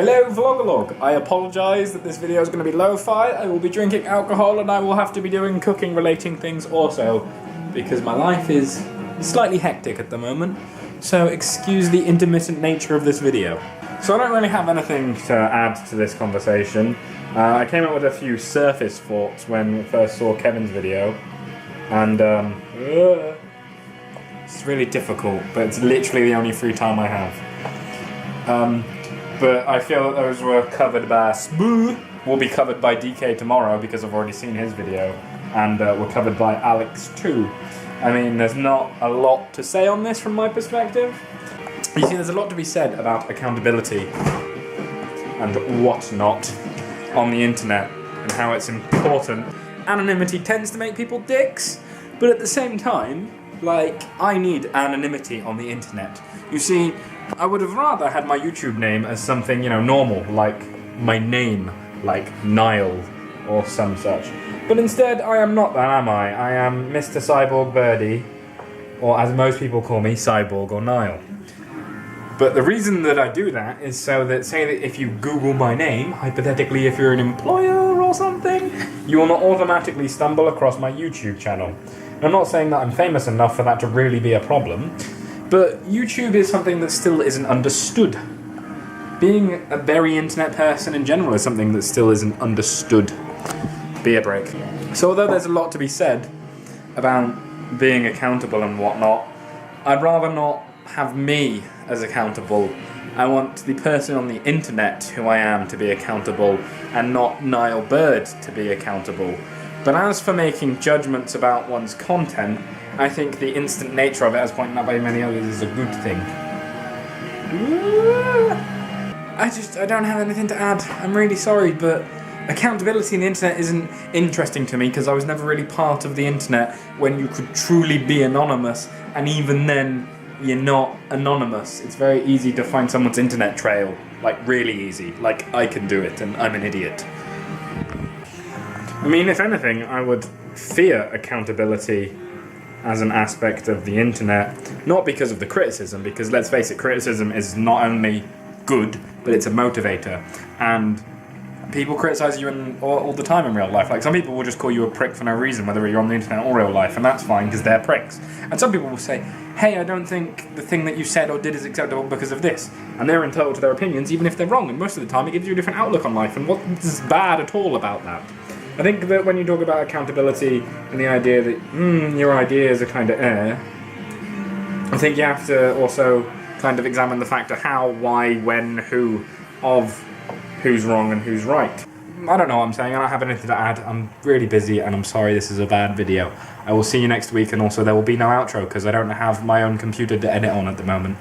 Hello Vlogalogue, I apologise that this video is going to be lo-fi. I will be drinking alcohol and I will have to be doing cooking relating things also, because my life is slightly hectic at the moment, so excuse the intermittent nature of this video. So I don't really have anything to add to this conversation. I came up with a few surface thoughts when we first saw Kevin's video, and it's really difficult, but it's literally the only free time I have. But I feel that those were covered by Smooth, will be covered by DK tomorrow because I've already seen his video, and were covered by Alex too. I mean, there's not a lot to say on this from my perspective. You see, there's a lot to be said about accountability and whatnot on the internet and how it's important. Anonymity tends to make people dicks, but at the same time, like, I need anonymity on the internet. You see, I would have rather had my YouTube name as something, normal, like my name, like Niall or some such. But instead, I am not that, am I? I am Mr. Cyborg Birdie, or as most people call me, Cyborg or Niall. But the reason that I do that is so that, say that if you Google my name, hypothetically if you're an employer or something, you will not automatically stumble across my YouTube channel. I'm not saying that I'm famous enough for that to really be a problem, but YouTube is something that still isn't understood. Being a very internet person in general is something that still isn't understood. Beer break. So although there's a lot to be said about being accountable and whatnot, I'd rather not have me as accountable. I want the person on the internet who I am to be accountable, and not Niall Bird to be accountable. But as for making judgments about one's content, I think the instant nature of it, as pointed out by many others, is a good thing. I don't have anything to add. I'm really sorry, but accountability in the internet isn't interesting to me because I was never really part of the internet when you could truly be anonymous, and even then, you're not anonymous. It's very easy to find someone's internet trail. Like, really easy. Like, I can do it, and I'm an idiot. I mean, if anything, I would fear accountability as an aspect of the internet, not because of the criticism, because let's face it, criticism is not only good, but it's a motivator, and people criticize you all the time in real life. Like, some people will just call you a prick for no reason, whether you're on the internet or real life, and that's fine, because they're pricks. And some people will say, hey, I don't think the thing that you said or did is acceptable because of this, and they're entitled to their opinions, even if they're wrong, and most of the time it gives you a different outlook on life, and what's bad at all about that? I think that when you talk about accountability and the idea that, your ideas are kind of I think you have to also kind of examine the factor how, why, when, who, of who's wrong and who's right. I don't know what I'm saying, I don't have anything to add. I'm really busy and I'm sorry this is a bad video. I will see you next week, and also there will be no outro because I don't have my own computer to edit on at the moment.